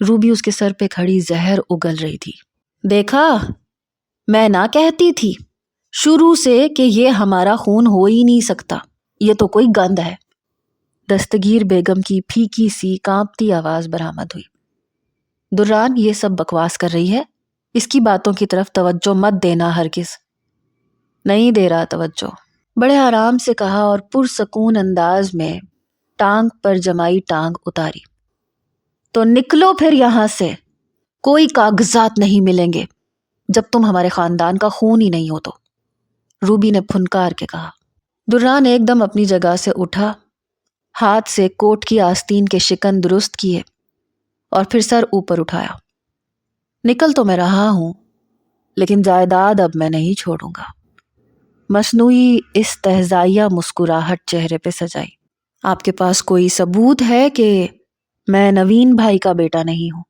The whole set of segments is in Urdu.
روبی اس کے سر پہ کھڑی زہر اگل رہی تھی۔ دیکھا، میں نہ کہتی تھی شروع سے کہ یہ ہمارا خون ہو ہی نہیں سکتا، یہ تو کوئی گند ہے۔ دستگیر بیگم کی پھیکی سی کانپتی آواز برآمد ہوئی۔ دران، یہ سب بکواس کر رہی ہے، اس کی باتوں کی طرف توجہ مت دینا ہرگز۔ نہیں دے رہا توجہ، بڑے آرام سے کہا اور پرسکون انداز میں ٹانگ پر جمائی ٹانگ اتاری۔ تو نکلو پھر یہاں سے، کوئی کاغذات نہیں ملیں گے جب تم ہمارے خاندان کا خون ہی نہیں ہو تو، روبی نے پھنکار کے کہا۔ دران ایک دم اپنی جگہ سے اٹھا، ہاتھ سے کوٹ کی آستین کے شکن درست کیے اور پھر سر اوپر اٹھایا۔ نکل تو میں رہا ہوں، لیکن جائیداد اب میں نہیں چھوڑوں گا۔ مصنوعی استہزائیہ مسکراہٹ چہرے پہ سجائی۔ آپ کے پاس کوئی ثبوت ہے کہ میں نوین بھائی کا بیٹا نہیں ہوں؟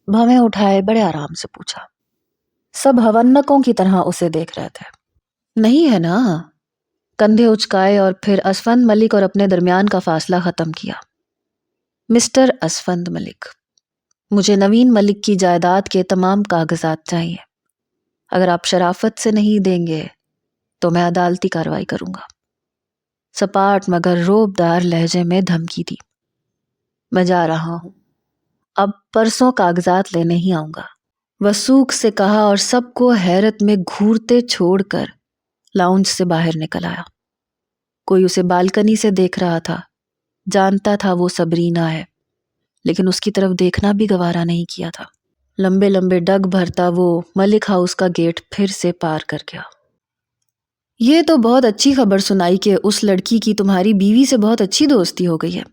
بھویں اٹھائے بڑے آرام سے پوچھا۔ سب ہونکوں کی طرح اسے دیکھ رہے تھے۔ نہیں ہے نا؟ کندھے اچکائے اور پھر اسفند ملک اور اپنے درمیان کا فاصلہ ختم کیا۔ مسٹر اسفند ملک، مجھے نوین ملک کی جائیداد کے تمام کاغذات چاہیے۔ اگر آپ شرافت سے نہیں دیں گے تو میں عدالتی کارروائی کروں گا۔ سپاٹ مگر روبدار لہجے میں دھمکی دی۔ میں جا رہا ہوں، اب پرسوں کاغذات لینے ہی آؤں گا، وثوق سے کہا اور سب کو حیرت میں گھورتے چھوڑ کر لاؤنج سے باہر نکل آیا۔ کوئی اسے بالکنی سے دیکھ رہا تھا، جانتا تھا وہ سبرینا ہے، لیکن اس کی طرف دیکھنا بھی گوارا نہیں کیا تھا۔ لمبے لمبے ڈگ بھرتا وہ ملک ہاؤس کا گیٹ پھر سے پار کر گیا۔ یہ تو بہت اچھی خبر سنائی کہ اس لڑکی کی تمہاری بیوی سے بہت اچھی دوستی ہو گئی ہے۔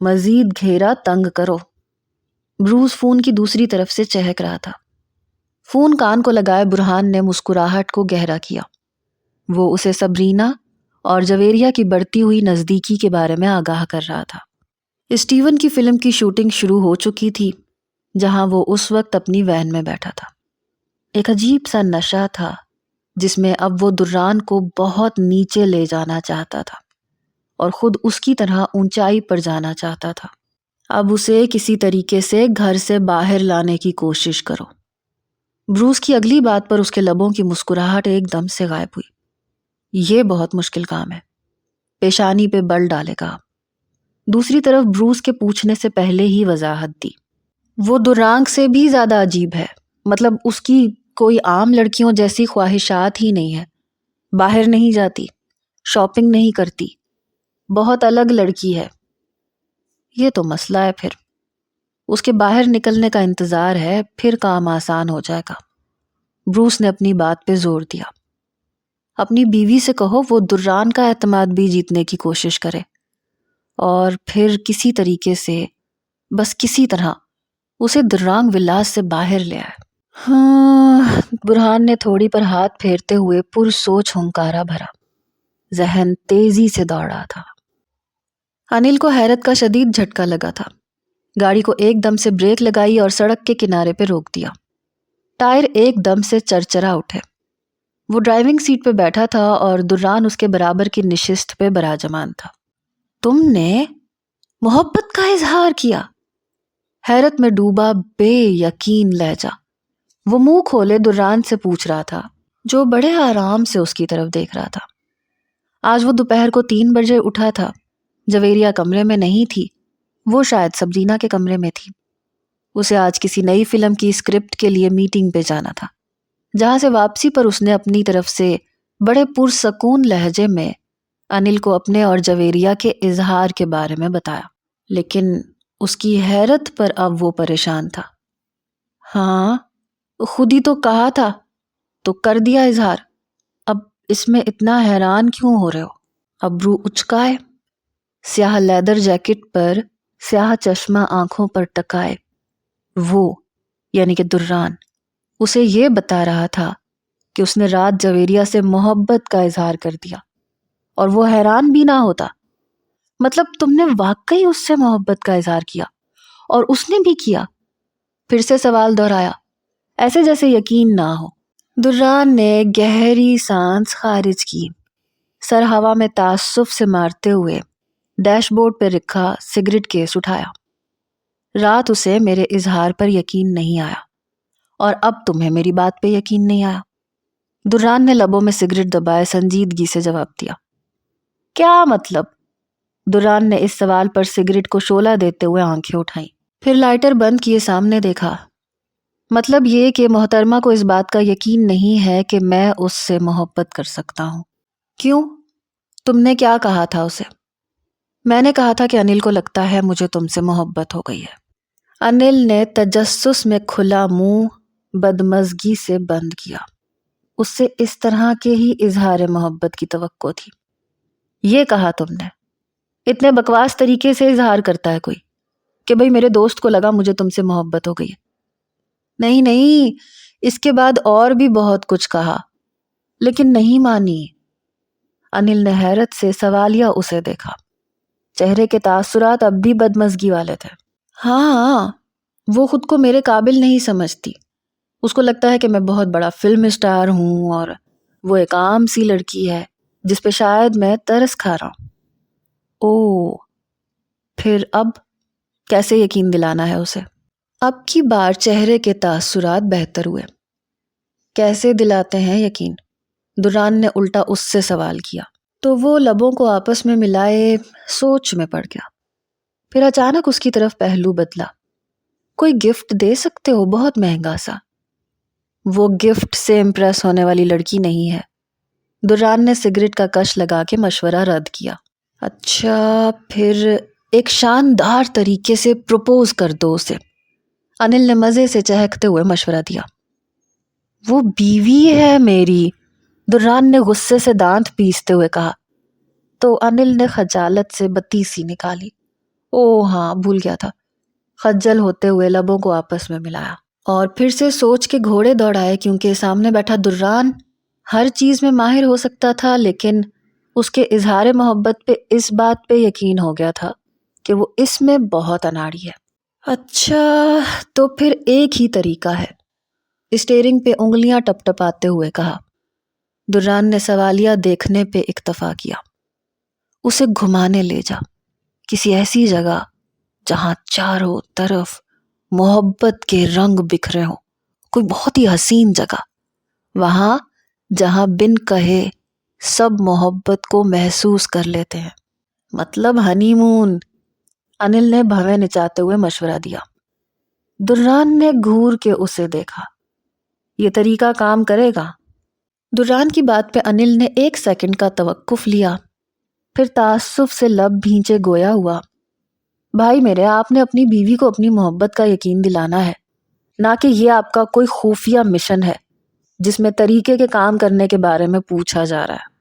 مزید گھیرا تنگ کرو۔ بروس فون کی دوسری طرف سے چہک رہا تھا۔ فون کان کو لگائے برہان نے مسکراہٹ کو گہرا کیا۔ وہ اسے سبرینا اور جویریہ کی بڑھتی ہوئی نزدیکی کے بارے میں آگاہ کر رہا تھا۔ اسٹیون کی فلم کی شوٹنگ شروع ہو چکی تھی، جہاں وہ اس وقت اپنی وین میں بیٹھا تھا۔ ایک عجیب سا نشہ تھا جس میں اب وہ دران کو بہت نیچے لے جانا چاہتا تھا اور خود اس کی طرح اونچائی پر جانا چاہتا تھا۔ اب اسے کسی طریقے سے گھر سے باہر لانے کی کوشش کرو۔ بروس کی اگلی بات پر اس کے لبوں کی مسکراہٹ ایک دم سے غائب ہوئی۔ یہ بہت مشکل کام ہے، پیشانی پہ بل ڈالے گا۔ دوسری طرف بروس کے پوچھنے سے پہلے ہی وضاحت دی۔ وہ درانگ سے بھی زیادہ عجیب ہے، مطلب اس کی کوئی عام لڑکیوں جیسی خواہشات ہی نہیں ہے، باہر نہیں جاتی، شاپنگ نہیں کرتی، بہت الگ لڑکی ہے۔ یہ تو مسئلہ ہے، پھر اس کے باہر نکلنے کا انتظار ہے، پھر کام آسان ہو جائے گا۔ بروس نے اپنی بات پہ زور دیا۔ اپنی بیوی سے کہو وہ دران کا اعتماد بھی جیتنے کی کوشش کرے اور پھر کسی طریقے سے، بس کسی طرح اسے درانگ ولاس سے باہر لے آئے۔ ہاں، برہان نے تھوڑی پر ہاتھ پھیرتے ہوئے پرسوچ ہنکارا بھرا۔ ذہن تیزی سے دوڑ رہا تھا۔ انل کو حیرت کا شدید جھٹکا لگا تھا۔ گاڑی کو ایک دم سے بریک لگائی اور سڑک کے کنارے پہ روک دیا۔ ٹائر ایک دم سے چرچرا اٹھے۔ وہ ڈرائیونگ سیٹ پہ بیٹھا تھا اور دران اس کے برابر کی نشست پہ براجمان تھا۔ تم نے محبت کا اظہار کیا؟ حیرت میں ڈوبا بے یقین لہجہ وہ منہ کھولے دران سے پوچھ رہا تھا، جو بڑے آرام سے اس کی طرف دیکھ رہا تھا۔ آج وہ دوپہر کو 3 بجے اٹھا تھا۔ جویریہ کمرے میں نہیں تھی، وہ شاید سبرینا کے کمرے میں تھی۔ اسے آج کسی نئی فلم کی اسکرپٹ کے لیے میٹنگ پہ جانا تھا، جہاں سے واپسی پر اس نے اپنی طرف سے بڑے پرسکون لہجے میں انل کو اپنے اور جویریہ کے اظہار کے بارے میں بتایا، لیکن اس کی حیرت پر اب وہ پریشان تھا۔ ہاں، خود ہی تو کہا تھا، تو کر دیا اظہار، اب اس میں اتنا حیران کیوں ہو رہے ہو؟ ابرو اچکائے، سیاہ لیدر جیکٹ پر سیاہ چشمہ آنکھوں پر ٹکائے، وہ یعنی کہ دران اسے یہ بتا رہا تھا کہ اس نے رات جویریہ سے محبت کا اظہار کر دیا اور وہ حیران بھی نہ ہوتا۔ مطلب تم نے واقعی اس سے محبت کا اظہار کیا اور اس نے بھی کیا؟ پھر سے سوال دہرایا، ایسے جیسے یقین نہ ہو۔ دران نے گہری سانس خارج کی، سر ہوا میں تعصب سے مارتے ہوئے ڈیش بورڈ پہ رکھا سگریٹ کیس اٹھایا۔ رات اسے میرے اظہار پر یقین نہیں آیا اور اب تمہیں میری بات پہ یقین نہیں آیا۔ دران نے لبوں میں سگریٹ دبائے سنجیدگی سے جواب دیا۔ کیا مطلب؟ دران نے اس سوال پر سگریٹ کو شعلہ دیتے ہوئے آنکھیں اٹھائیں، پھر لائٹر بند کیے سامنے دیکھا۔ مطلب یہ کہ محترمہ کو اس بات کا یقین نہیں ہے کہ میں اس سے محبت کر سکتا ہوں۔ کیوں؟ تم نے کیا کہا تھا اسے؟ میں نے کہا تھا کہ انل کو لگتا ہے مجھے تم سے محبت ہو گئی ہے۔ انل نے تجسس میں کھلا منہ بدمزگی سے بند کیا۔ اس سے اس طرح کے ہی اظہار محبت کی توقع تھی۔ یہ کہا تم نے؟ اتنے بکواس طریقے سے اظہار کرتا ہے کوئی کہ بھئی میرے دوست کو لگا مجھے تم سے محبت ہو گئی ہے؟ نہیں، اس کے بعد اور بھی بہت کچھ کہا لیکن نہیں مانی۔ انل نے حیرت سے سوالیہ اسے دیکھا۔ چہرے کے تاثرات اب بھی بدمزگی والے تھے۔ ہاں، وہ خود کو میرے قابل نہیں سمجھتی۔ اس کو لگتا ہے کہ میں بہت بڑا فلم اسٹار ہوں اور وہ ایک عام سی لڑکی ہے جس پہ شاید میں ترس کھا رہا ہوں۔ اوہ، پھر اب کیسے یقین دلانا ہے اسے؟ اب کی بار چہرے کے تاثرات بہتر ہوئے۔ کیسے دلاتے ہیں یقین؟ دران نے الٹا اس سے سوال کیا تو وہ لبوں کو آپس میں ملائے سوچ میں پڑ گیا۔ پھر اچانک اس کی طرف پہلو بدلا۔ کوئی گفٹ دے سکتے ہو بہت مہنگا سا؟ وہ گفٹ سے امپریس ہونے والی لڑکی نہیں ہے۔ دران نے سگریٹ کا کش لگا کے مشورہ رد کیا۔ اچھا، پھر ایک شاندار طریقے سے پروپوز کر دو اسے۔ انل نے مزے سے چہکتے ہوئے مشورہ دیا۔ وہ بیوی ہے میری، دران نے غصے سے دانت پیستے ہوئے کہا تو انل نے خجالت سے بتیسی نکالی۔ اوہ ہاں، بھول گیا تھا۔ خجل ہوتے ہوئے لبوں کو آپس میں ملایا اور پھر سے سوچ کے گھوڑے دوڑائے، کیونکہ سامنے بیٹھا دران ہر چیز میں ماہر ہو سکتا تھا لیکن اس کے اظہار محبت پہ اس بات پہ یقین ہو گیا تھا کہ وہ اس میں بہت اناڑی ہے۔ اچھا، تو پھر ایک ہی طریقہ ہے، اسٹیئرنگ پہ انگلیاں ٹپ ٹپاتے ہوئے کہا۔ دران نے سوالیہ دیکھنے پہ اکتفا کیا۔ اسے گھمانے لے جا، کسی ایسی جگہ جہاں چاروں طرف محبت کے رنگ بکھرے ہوں، کوئی بہت ہی حسین جگہ، وہاں جہاں بن کہے سب محبت کو محسوس کر لیتے ہیں۔ مطلب ہنی مون، انل نے بھویں نچاتے ہوئے مشورہ دیا۔ دران نے گھور کے اسے دیکھا۔ یہ طریقہ کام کرے گا؟ دران کی بات پہ انل نے 1 سیکنڈ کا توقف لیا، پھر تعصب سے لب بھینچے گویا ہوا۔ بھائی میرے، آپ نے اپنی بیوی کو اپنی محبت کا یقین دلانا ہے، نہ کہ یہ آپ کا کوئی خفیہ مشن ہے جس میں طریقے کے کام کرنے کے بارے میں پوچھا جا رہا ہے۔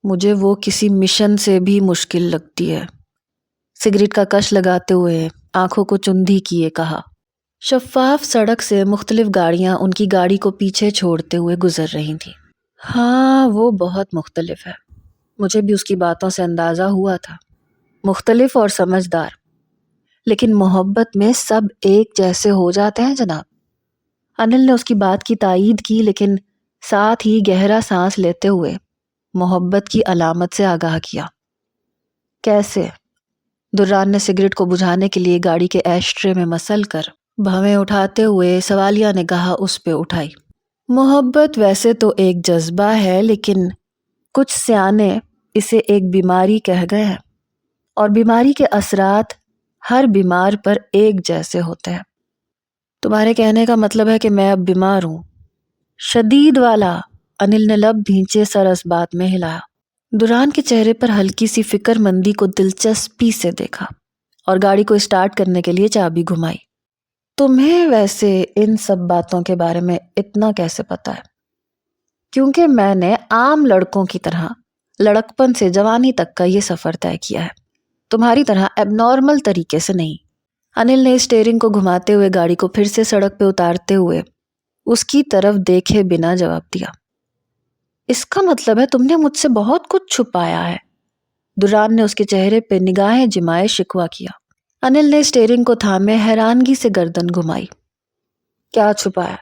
مجھے وہ کسی مشن سے بھی مشکل لگتی ہے۔ سگریٹ کا کش لگاتے ہوئے آنکھوں کو چندھی کیے کہا۔ شفاف سڑک سے مختلف گاڑیاں ان کی گاڑی کو پیچھے چھوڑتے ہوئے گزر رہی تھیں۔ ہاں، وہ بہت مختلف ہے، مجھے بھی اس کی باتوں سے اندازہ ہوا تھا، مختلف اور سمجھدار، لیکن محبت میں سب ایک جیسے ہو جاتے ہیں جناب۔ انل نے اس کی بات کی تائید کی لیکن ساتھ ہی گہرا سانس لیتے ہوئے محبت کی علامت سے آگاہ کیا۔ کیسے؟ دران نے سگریٹ کو بجھانے کے لیے گاڑی کے ایش ٹرے میں مسل کر بھویں اٹھاتے ہوئے سوالیہ نگاہ اس پہ اٹھائی۔ محبت ویسے تو ایک جذبہ ہے لیکن کچھ سیانے اسے ایک بیماری کہہ گئے ہیں، اور بیماری کے اثرات ہر بیمار پر ایک جیسے ہوتے ہیں۔ تمہارے کہنے کا مطلب ہے کہ میں اب بیمار ہوں؟ شدید والا، انل نے لب بھینچے سر اس بات میں ہلایا۔ دران کے چہرے پر ہلکی سی فکر مندی کو دلچسپی سے دیکھا اور گاڑی کو اسٹارٹ کرنے کے لیے چابی گھمائی۔ تمہیں ویسے ان سب باتوں کے بارے میں اتنا کیسے پتا ہے؟ کیونکہ میں نے عام لڑکوں کی طرح لڑکپن سے جوانی تک کا یہ سفر طے کیا ہے، تمہاری طرح ایب نارمل طریقے سے نہیں۔ انل نے اسٹیئرنگ کو گھماتے ہوئے گاڑی کو پھر سے سڑک پہ اتارتے ہوئے اس کی طرف دیکھے بنا جواب دیا۔ اس کا مطلب ہے تم نے مجھ سے بہت کچھ چھپایا ہے۔ دران نے اس کے چہرے پہ نگاہیں جمائے شکوہ کیا۔ انل نے اسٹیئرنگ کو تھامے حیرانگی سے گردن گھمائی۔ کیا چھپایا؟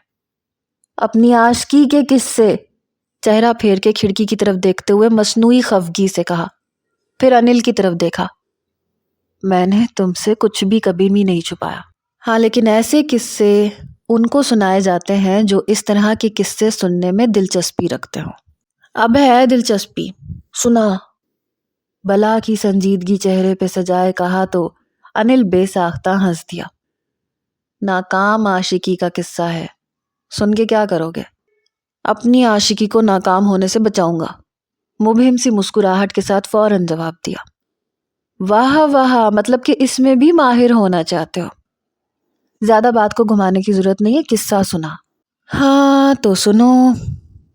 اپنی عاشقی کے قصے، چہرہ پھیر کے کھڑکی کی طرف دیکھتے ہوئے مصنوعی خفگی سے کہا، پھر انل کی طرف دیکھا۔ میں نے تم سے کچھ بھی کبھی بھی نہیں چھپایا۔ ہاں لیکن ایسے قصے ان کو سنائے جاتے ہیں جو اس طرح کے قصے سننے میں دلچسپی رکھتے ہوں۔ اب ہے دلچسپی، سنا۔ بلا کی سنجیدگی چہرے پہ سجائے کہا تو انل بے ساختہ ہنس دیا۔ ناکام عاشقی کا قصہ ہے، سن کے کیا کرو گے؟ اپنی عاشقی کو ناکام ہونے سے بچاؤں گا، مبہم سی مسکراہٹ کے ساتھ فوراً جواب دیا۔ واہ واہ، مطلب کہ اس میں بھی ماہر ہونا چاہتے ہو۔ زیادہ بات کو گھمانے کی ضرورت نہیں ہے، قصہ سنا۔ ہاں تو سنو۔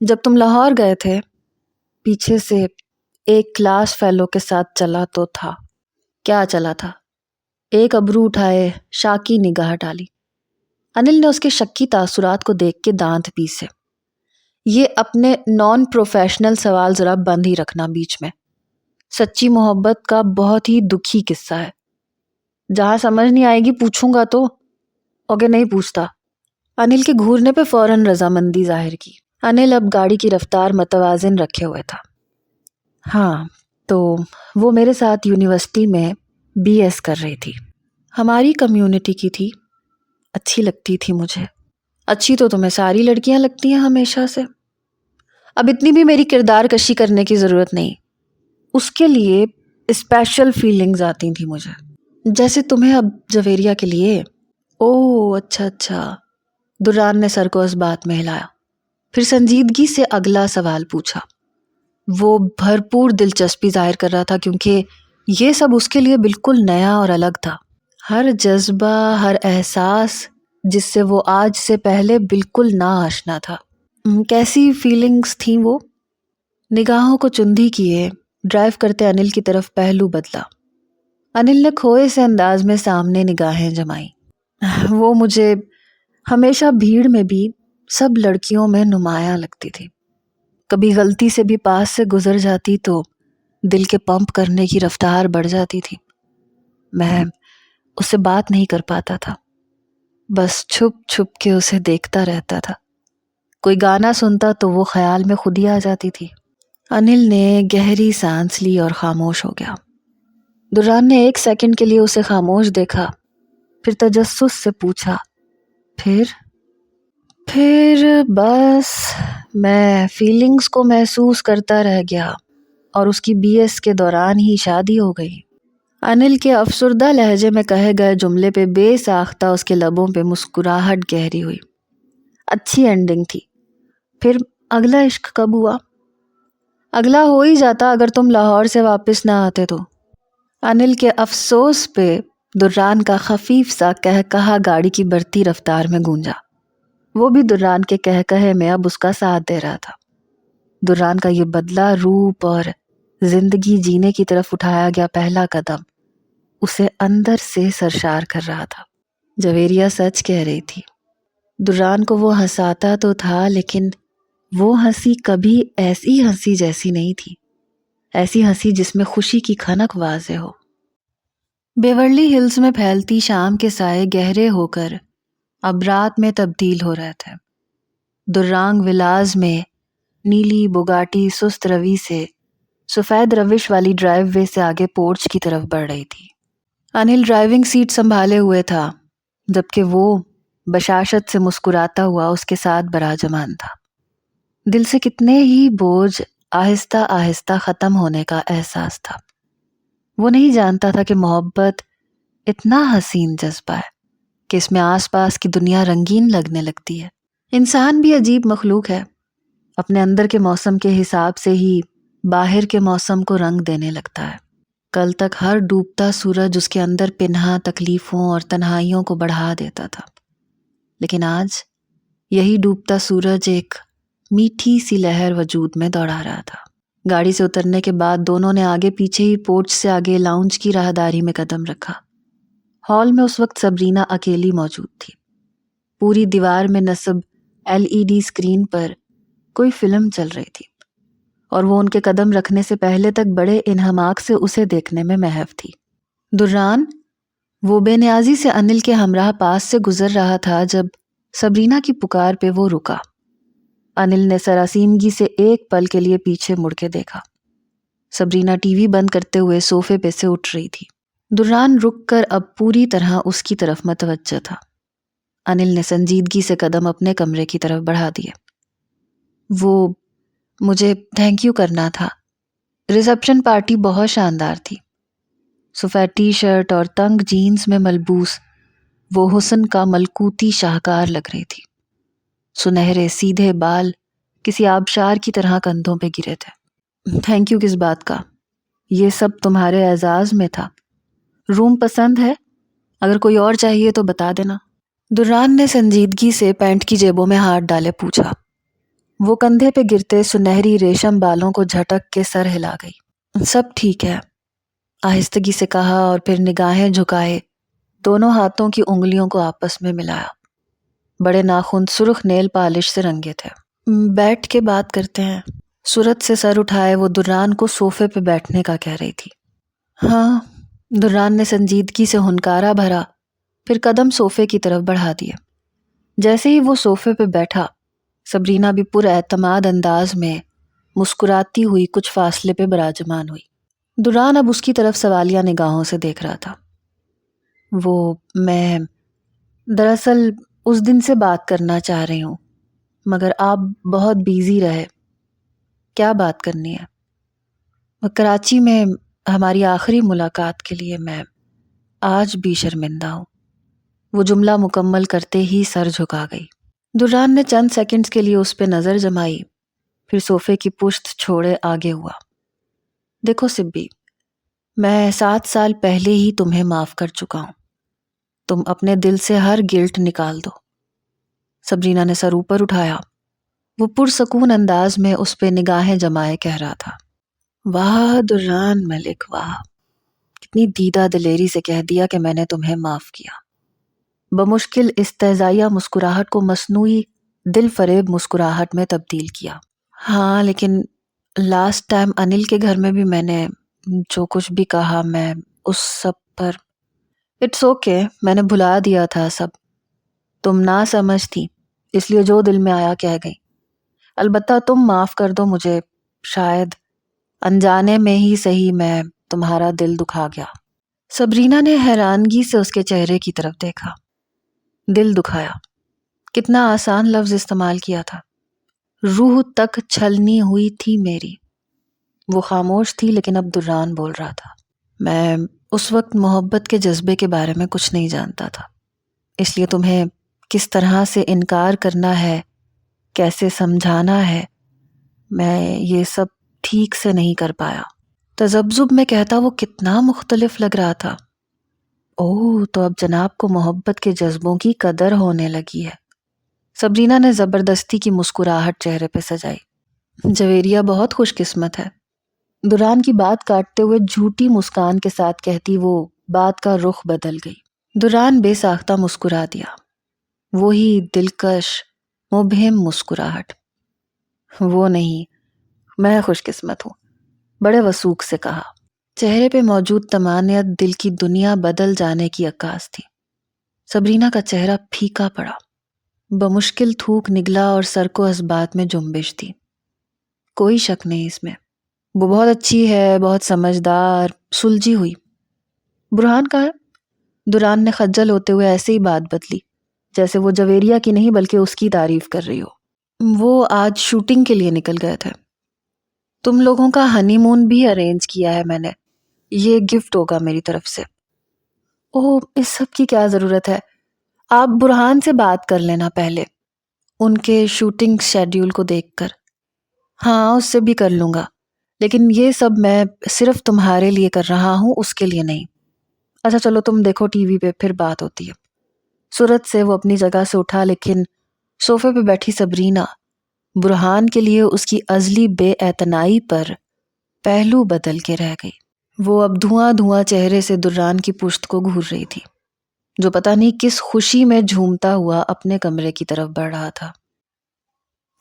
جب تم لاہور گئے تھے، پیچھے سے ایک کلاس فیلو کے ساتھ چلا تو تھا۔ کیا چلا تھا؟ ایک ابرو اٹھائے شاکی نگاہ ڈالی۔ انل نے اس کے شکی تاثرات کو دیکھ کے دانت پیسے۔ یہ اپنے نان پروفیشنل سوال ذرا بند ہی رکھنا بیچ میں۔ سچی محبت کا بہت ہی دکھی قصہ ہے۔ جہاں سمجھ نہیں آئے گی پوچھوں گا تو؟ اوکے نہیں پوچھتا۔ انل کے گھورنے پہ فوراً رضامندی ظاہر کی۔ انل اب گاڑی کی رفتار متوازن رکھے ہوئے تھا۔ ہاں تو وہ میرے ساتھ یونیورسٹی میں بی ایس کر رہی تھی، ہماری کمیونٹی کی تھی، اچھی لگتی تھی مجھے۔ اچھی تو تمہیں ساری لڑکیاں لگتی ہیں ہمیشہ سے۔ اب اتنی بھی میری کردار کشی کرنے کی ضرورت نہیں، اس کے لیے اسپیشل فیلنگز آتی تھیں مجھے، جیسے تمہیں اب جویریہ کے لیے۔ اوہ اچھا۔ دران نے سر کو اس بات میں ہلایا، پھر سنجیدگی سے اگلا سوال پوچھا۔ وہ بھرپور دلچسپی ظاہر کر رہا تھا کیونکہ یہ سب اس کے لیے بالکل نیا اور الگ تھا۔ ہر جذبہ، ہر احساس جس سے وہ آج سے پہلے بالکل نا آشنا تھا۔ کیسی فیلنگز تھیں وہ؟ نگاہوں کو چندی کیے ڈرائیو کرتے انل کی طرف پہلو بدلا۔ انل نے کھوئے سے انداز میں سامنے نگاہیں جمائیں۔ وہ مجھے ہمیشہ بھیڑ میں بھی سب لڑکیوں میں نمایاں لگتی تھی۔ کبھی غلطی سے بھی پاس سے گزر جاتی تو دل کے پمپ کرنے کی رفتار بڑھ جاتی تھی۔ میں اس سے بات نہیں کر پاتا تھا، بس چھپ چھپ کے اسے دیکھتا رہتا تھا۔ کوئی گانا سنتا تو وہ خیال میں خود ہی آ جاتی تھی۔ انل نے گہری سانس لی اور خاموش ہو گیا۔ دران نے ایک سیکنڈ کے لیے اسے خاموش دیکھا، پھر تجسس سے پوچھا، پھر بس میں فیلنگز کو محسوس کرتا رہ گیا اور اس کی بی ایس کے دوران ہی شادی ہو گئی۔ انل کے افسردہ لہجے میں کہے گئے جملے پہ بے ساختہ اس کے لبوں پہ مسکراہٹ گہری ہوئی۔ اچھی اینڈنگ تھی۔ پھر اگلا عشق کب ہوا؟ اگلا ہو ہی جاتا اگر تم لاہور سے واپس نہ آتے تو۔ انل کے افسوس پہ دران کا خفیف سا کہا گاڑی کی بڑھتی رفتار میں گونجا۔ وہ بھی دران کے کہے میں اب اس کا ساتھ دے رہا تھا۔ دران کا یہ بدلا روپ اور زندگی جینے کی طرف اٹھایا گیا پہلا قدم اسے اندر سے سرشار کر رہا تھا۔ جویریہ سچ کہہ رہی تھی۔ دران کو وہ ہنساتا تو تھا لیکن وہ ہنسی کبھی ایسی ہنسی جیسی نہیں تھی، ایسی ہنسی جس میں خوشی کی کھنک واضح ہو۔ بیورلی ہلز میں پھیلتی شام کے سائے گہرے ہو کر اب رات میں تبدیل ہو رہے تھے۔ درانگ ولاز میں نیلی بوگاٹی سست روی سے سفید روش والی ڈرائیو وے سے آگے پورچ کی طرف بڑھ رہی تھی۔ انل ڈرائیونگ سیٹ سنبھالے ہوئے تھا جبکہ وہ بشاشت سے مسکراتا ہوا اس کے ساتھ براجمان تھا۔ دل سے کتنے ہی بوجھ آہستہ آہستہ ختم ہونے کا احساس تھا۔ وہ نہیں جانتا تھا کہ محبت اتنا حسین جذبہ ہے کہ اس میں آس پاس کی دنیا رنگین لگنے لگتی ہے۔ انسان بھی عجیب مخلوق ہے، اپنے اندر کے موسم کے حساب سے ہی باہر کے موسم کو رنگ دینے لگتا ہے۔ کل تک ہر ڈوبتا سورج اس کے اندر پنہا تکلیفوں اور تنہائیوں کو بڑھا دیتا تھا، لیکن آج یہی ڈوبتا سورج ایک میٹھی سی لہر وجود میں دوڑا رہا تھا۔ گاڑی سے اترنے کے بعد دونوں نے آگے پیچھے ہی پورچ سے آگے لاؤنج کی راہداری میں قدم رکھا۔ ہال میں اس وقت سبرینا اکیلی موجود تھی۔ پوری دیوار میں نصب LED اسکرین پر کوئی فلم چل رہی تھی اور وہ ان کے قدم رکھنے سے پہلے تک بڑے انہماک سے اسے دیکھنے میں محو تھی۔ دران وہ بے نیازی سے انل کے ہمراہ پاس سے گزر رہا تھا جب سبرینا کی پکار پہ وہ رکا۔ انل نے سراسیمگی سے ایک پل کے لیے پیچھے مڑ کے دیکھا۔ سبرینا ٹی وی بند کرتے ہوئے صوفے پہ سے اٹھ رہی تھی۔ دران رک کر اب پوری طرح اس کی طرف متوجہ تھا۔ انل نے سنجیدگی سے قدم اپنے کمرے کی طرف بڑھا دیے۔ وہ مجھے تھینک یو کرنا تھا۔ ریسپشن پارٹی بہت شاندار تھی۔ سفید ٹی شرٹ اور تنگ جینز میں ملبوس وہ حسن کا ملکوتی شاہکار لگ رہی تھی۔ سنہرے سیدھے بال کسی آبشار کی طرح کندھوں پہ گرے تھے۔ تھینک یو کس بات کا؟ یہ سب تمہارے اعزاز میں تھا۔ روم پسند ہے؟ اگر کوئی اور چاہیے تو بتا دینا۔ دران نے سنجیدگی سے پینٹ کی جیبوں میں ہاتھ ڈالے پوچھا۔ وہ کندھے پہ گرتے سنہری ریشم بالوں کو جھٹک کے سر ہلا گئی۔ سب ٹھیک ہے، آہستگی سے کہا اور پھر نگاہیں جھکائے دونوں ہاتھوں کی انگلیوں کو آپس میں ملایا۔ بڑے ناخن سرخ نیل پالش سے رنگے تھے۔ بیٹھ کے بات کرتے ہیں۔ صورت سے سر اٹھائے وہ دران کو صوفے پہ بیٹھنے کا کہہ رہی تھی۔ ہاں، دران نے سنجیدگی سے ہنکارا بھرا، پھر قدم صوفے کی طرف بڑھا دیے۔ جیسے ہی وہ صوفے پہ بیٹھا، سبرینا بھی پر اعتماد انداز میں مسکراتی ہوئی کچھ فاصلے پہ براجمان ہوئی۔ دران اب اس کی طرف سوالیہ نگاہوں سے دیکھ رہا تھا۔ میں دراصل اس دن سے بات کرنا چاہ رہی ہوں، مگر آپ بہت بیزی رہے۔ کیا بات کرنی ہے؟ کراچی میں ہماری آخری ملاقات کے لیے میں آج بھی شرمندہ ہوں۔ وہ جملہ مکمل کرتے ہی سر جھکا گئی۔ دران نے چند سیکنڈز کے لیے اس پہ نظر جمائی، پھر صوفے کی پشت چھوڑے آگے ہوا۔ دیکھو سبی، میں 7 سال پہلے ہی تمہیں معاف کر چکا ہوں۔ تم اپنے دل سے ہر گلٹ نکال دو۔ سبرینا نے سر اوپر اٹھایا۔ وہ پرسکون انداز میں اس پہ نگاہیں جمائے کہہ رہا تھا، واہ دران ملک واہ، کتنی دیدہ دلیری سے کہہ دیا کہ میں نے تمہیں معاف کیا۔ بمشکل استہزائیہ مسکراہٹ کو مصنوعی دل فریب مسکراہٹ میں تبدیل کیا۔ ہاں، لیکن لاسٹ ٹائم انل کے گھر میں بھی میں نے جو کچھ بھی کہا، میں اس سب پر اٹس اوکے، میں نے بھلا دیا تھا سب۔ تم نہ سمجھ تھی، اس لیے جو دل میں آیا کہہ گئی۔ البتہ تم معاف کر دو مجھے، شاید انجانے میں ہی صحیح میں تمہارا دل دکھا گیا۔ سبرینا نے حیرانگی سے اس کے چہرے کی طرف دیکھا۔ دل دکھایا، کتنا آسان لفظ استعمال کیا تھا۔ روح تک چھلنی ہوئی تھی میری۔ وہ خاموش تھی، لیکن اب دران بول رہا تھا۔ میں اس وقت محبت کے جذبے کے بارے میں کچھ نہیں جانتا تھا، اس لیے تمہیں کس طرح سے انکار کرنا ہے، کیسے سمجھانا ہے، میں یہ سب ٹھیک سے نہیں کر پایا۔ تذبذب میں کہتا وہ کتنا مختلف لگ رہا تھا۔ اوہ، تو اب جناب کو محبت کے جذبوں کی قدر ہونے لگی ہے۔ سبرینا نے زبردستی کی مسکراہٹ چہرے پہ سجائی۔ جویریہ بہت خوش قسمت ہے۔ دران کی بات کاٹتے ہوئے جھوٹی مسکان کے ساتھ کہتی وہ بات کا رخ بدل گئی۔ دران بے ساختہ مسکرا دیا، وہی دلکش مبہم مسکراہٹ۔ وہ نہیں، میں خوش قسمت ہوں، بڑے وثوق سے کہا۔ چہرے پہ موجود طمانینت دل کی دنیا بدل جانے کی عکاس تھی۔ سبرینا کا چہرہ پھیکا پڑا، بمشکل تھوک نگلا اور سر کو اسبات میں جنبش تھی۔ کوئی شک نہیں اس میں، وہ بہت اچھی ہے، بہت سمجھدار، سلجھی ہوئی۔ برہان کہاں ہے؟ دران نے خجل ہوتے ہوئے ایسے ہی بات بدلی، جیسے وہ جویریہ کی نہیں بلکہ اس کی تعریف کر رہی ہو۔ وہ آج شوٹنگ کے لیے نکل گئے تھے۔ تم لوگوں کا ہنی مون بھی ارینج کیا ہے میں نے، یہ گفٹ ہوگا میری طرف سے۔ اوہ، اس سب کی کیا ضرورت ہے؟ آپ برہان سے بات کر لینا پہلے، ان کے شوٹنگ شیڈیول کو دیکھ کر۔ ہاں، اس سے بھی کر لوں گا، لیکن یہ سب میں صرف تمہارے لیے کر رہا ہوں، اس کے لیے نہیں۔ اچھا چلو تم دیکھو ٹی وی پہ، پھر بات ہوتی ہے۔ صورت سے وہ اپنی جگہ سے اٹھا، لیکن صوفے پہ بیٹھی سبرینا برہان کے لیے اس کی ازلی بے اعتنائی پر پہلو بدل کے رہ گئی۔ وہ اب دھواں دھواں چہرے سے دران کی پشت کو گھور رہی تھی، جو پتہ نہیں کس خوشی میں جھومتا ہوا اپنے کمرے کی طرف بڑھ رہا تھا۔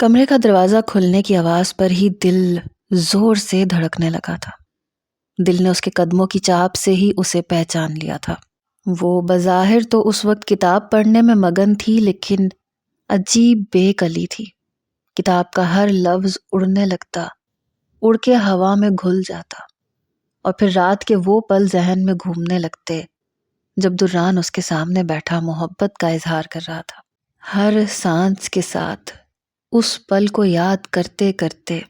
کمرے کا دروازہ کھلنے کی آواز پر ہی دل زور سے دھڑکنے لگا تھا۔ دل نے اس کے قدموں کی چاپ سے ہی اسے پہچان لیا تھا۔ وہ بظاہر تو اس وقت کتاب پڑھنے میں مگن تھی، لیکن عجیب بے کلی تھی۔ کتاب کا ہر لفظ اڑنے لگتا، اڑ کے ہوا میں گھل جاتا۔ اور پھر رات کے وہ پل ذہن میں گھومنے لگتے جب دران اس کے سامنے بیٹھا محبت کا اظہار کر رہا تھا۔ ہر سانس کے ساتھ اس پل کو یاد کرتے کرتے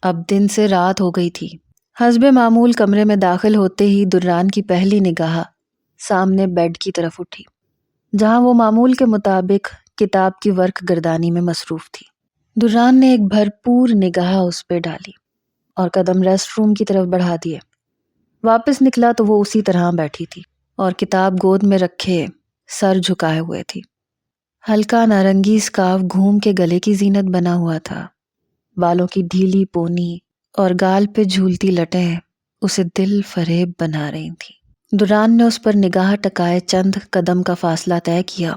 اب دن سے رات ہو گئی تھی۔ حسب معمول کمرے میں داخل ہوتے ہی دران کی پہلی نگاہ سامنے بیڈ کی طرف اٹھی، جہاں وہ معمول کے مطابق کتاب کی ورق گردانی میں مصروف تھی۔ دران نے ایک بھرپور نگاہ اس پہ ڈالی اور قدم ریسٹ روم کی طرف بڑھا دیے۔ واپس نکلا تو وہ اسی طرح بیٹھی تھی اور کتاب گود میں رکھے سر جھکائے ہوئے تھی۔ ہلکا نارنگی اسکارف گھوم کے گلے کی زینت بنا ہوا تھا۔ بالوں کی ڈھیلی پونی اور گال پہ جھولتی لٹیں اسے دل فریب بنا رہی تھی۔ دران نے اس پر نگاہ ٹکائے چند قدم کا فاصلہ طے کیا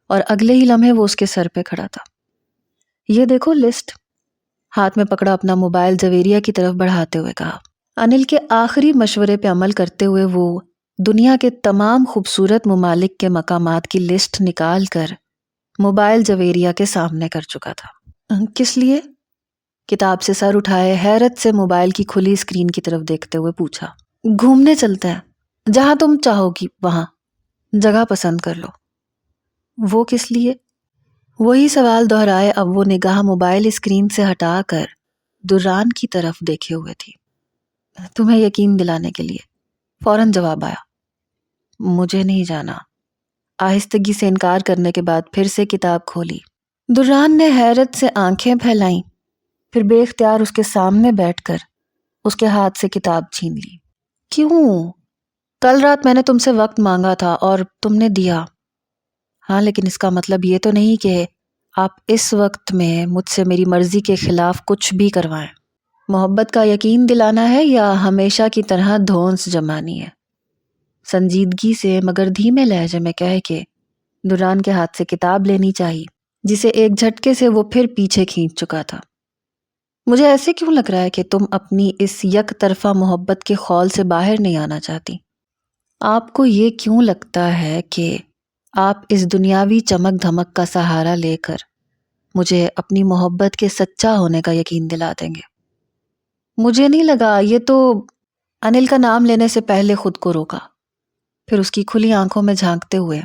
اور اگلے ہی لمحے وہ اس کے سر پہ کھڑا تھا۔ یہ دیکھو لسٹ، ہاتھ میں پکڑا اپنا موبائل زویریہ کی طرف بڑھاتے ہوئے کہا۔ انل کے آخری مشورے پہ عمل کرتے ہوئے وہ دنیا کے تمام خوبصورت ممالک کے مقامات کی لسٹ نکال کر موبائل زویریہ کے سامنے کر چکا تھا۔ کس لیے؟ کتاب سے سر اٹھائے حیرت سے موبائل کی کھلی اسکرین کی طرف دیکھتے ہوئے پوچھا۔ گھومنے چلتے ہیں، جہاں تم چاہو گی وہاں، جگہ پسند کر لو۔ وہ کس لیے؟ وہی سوال دہرائے اب وہ نگاہ موبائل اسکرین سے ہٹا کر دران کی طرف دیکھے ہوئے تھی۔ تمہیں یقین دلانے کے لیے، فوراً جواب آیا۔ مجھے نہیں جانا۔ آہستگی سے انکار کرنے کے بعد پھر سے کتاب کھولی۔ دران نے حیرت سے آنکھیں پھیلائیں، پھر بے اختیار اس کے سامنے بیٹھ کر اس کے ہاتھ سے کتاب چھین لی۔ کیوں؟ کل رات میں نے تم سے وقت مانگا تھا اور تم نے دیا۔ ہاں، لیکن اس کا مطلب یہ تو نہیں کہ آپ اس وقت میں مجھ سے میری مرضی کے خلاف کچھ بھی کروائیں۔ محبت کا یقین دلانا ہے یا ہمیشہ کی طرح دھونس جمانی ہے؟ سنجیدگی سے مگر دھیمے لہجے میں کہہ کے دران کے ہاتھ سے کتاب لینی چاہی، جسے ایک جھٹکے سے وہ پھر پیچھے کھینچ چکا تھا۔ مجھے ایسے کیوں لگ رہا ہے کہ تم اپنی اس یک طرفہ محبت کے خول سے باہر نہیں آنا چاہتی؟ آپ کو یہ کیوں لگتا ہے کہ آپ اس دنیاوی چمک دھمک کا سہارا لے کر مجھے اپنی محبت کے سچا ہونے کا یقین دلا دیں گے؟ مجھے نہیں لگا۔ یہ تو انل کا نام لینے سے پہلے خود کو روکا، پھر اس کی کھلی آنکھوں میں جھانکتے ہوئے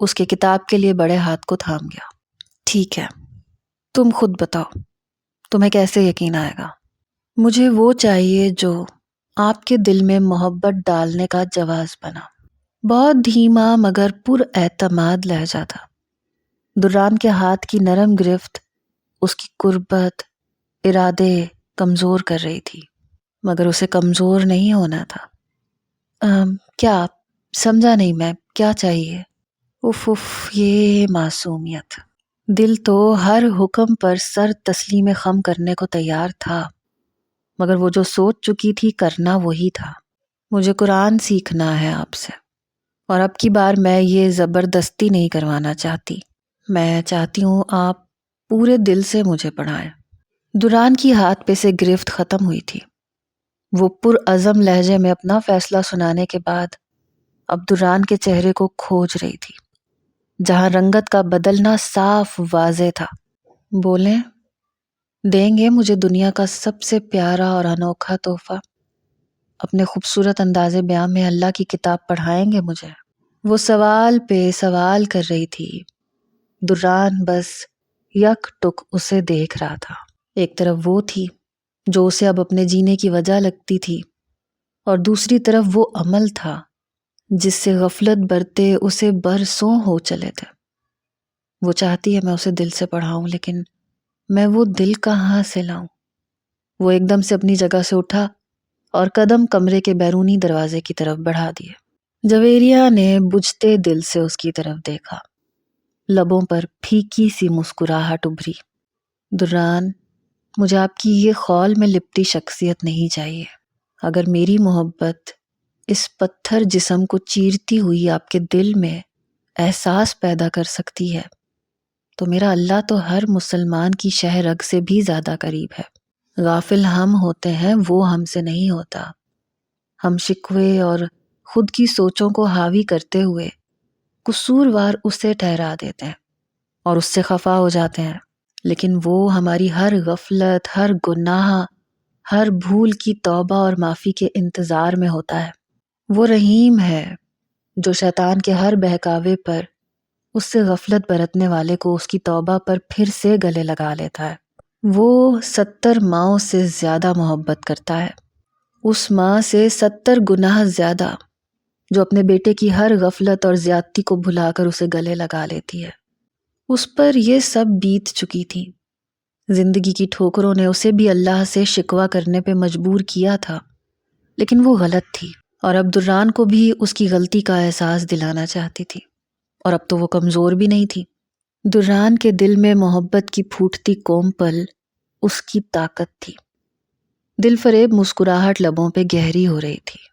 اس کے کتاب کے لیے بڑے ہاتھ کو تھام گیا۔ ٹھیک ہے، تم خود بتاؤ، تمہیں کیسے یقین آئے گا؟ مجھے وہ چاہیے جو آپ کے دل میں محبت ڈالنے کا جواز بنا۔ بہت دھیما مگر پر اعتماد لہجہ تھا۔ دران کے ہاتھ کی نرم گرفت اس کی قربت ارادے کمزور کر رہی تھی، مگر اسے کمزور نہیں ہونا تھا۔ کیا؟ سمجھا نہیں میں، کیا چاہیے؟ اف یہ معصومیت۔ دل تو ہر حکم پر سر تسلیم خم کرنے کو تیار تھا، مگر وہ جو سوچ چکی تھی کرنا وہی تھا۔ مجھے قرآن سیکھنا ہے آپ سے، اور اب کی بار میں یہ زبردستی نہیں کروانا چاہتی۔ میں چاہتی ہوں آپ پورے دل سے مجھے پڑھائیں۔ دران کی ہاتھ پہ سے گرفت ختم ہوئی تھی۔ وہ پرعزم لہجے میں اپنا فیصلہ سنانے کے بعد اب دران کے چہرے کو کھوج رہی تھی، جہاں رنگت کا بدلنا صاف واضح تھا۔ بولیں، دیں گے مجھے دنیا کا سب سے پیارا اور انوکھا تحفہ؟ اپنے خوبصورت انداز بیاں میں اللہ کی کتاب پڑھائیں گے مجھے؟ وہ سوال پہ سوال کر رہی تھی۔ دران بس یک ٹک اسے دیکھ رہا تھا۔ ایک طرف وہ تھی جو اسے اب اپنے جینے کی وجہ لگتی تھی، اور دوسری طرف وہ عمل تھا جس سے غفلت برتے اسے برسوں ہو چلے تھے۔ وہ چاہتی ہے میں اسے دل سے پڑھاؤں، لیکن میں وہ دل کہاں سے لاؤں؟ وہ ایک دم سے اپنی جگہ سے اٹھا اور قدم کمرے کے بیرونی دروازے کی طرف بڑھا دیے۔ زویریہ نے بجھتے دل سے اس کی طرف دیکھا، لبوں پر پھیکی سی مسکراہٹ ابھری۔ دران، مجھے آپ کی یہ خول میں لپٹی شخصیت نہیں چاہیے۔ اگر میری محبت اس پتھر جسم کو چیرتی ہوئی آپ کے دل میں احساس پیدا کر سکتی ہے تو میرا اللہ تو ہر مسلمان کی شہ رگ سے بھی زیادہ قریب ہے۔ غافل ہم ہوتے ہیں، وہ ہم سے نہیں ہوتا۔ ہم شکوے اور خود کی سوچوں کو حاوی کرتے ہوئے قصوروار اسے ٹھہرا دیتے ہیں اور اس سے خفا ہو جاتے ہیں، لیکن وہ ہماری ہر غفلت، ہر گناہ ہر بھول کی توبہ اور معافی کے انتظار میں ہوتا ہے۔ وہ رحیم ہے جو شیطان کے ہر بہکاوے پر اس سے غفلت برتنے والے کو اس کی توبہ پر پھر سے گلے لگا لیتا ہے۔ وہ 70 ماؤں سے زیادہ محبت کرتا ہے، اس ماں سے 70 گناہ زیادہ، جو اپنے بیٹے کی ہر غفلت اور زیادتی کو بھلا کر اسے گلے لگا لیتی ہے۔ اس پر یہ سب بیت چکی تھی۔ زندگی کی ٹھوکروں نے اسے بھی اللہ سے شکوہ کرنے پہ مجبور کیا تھا، لیکن وہ غلط تھی، اور اب دران کو بھی اس کی غلطی کا احساس دلانا چاہتی تھی، اور اب تو وہ کمزور بھی نہیں تھی۔ دران کے دل میں محبت کی پھوٹتی کومپل اس کی طاقت تھی۔ دل فریب مسکراہٹ لبوں پہ گہری ہو رہی تھی۔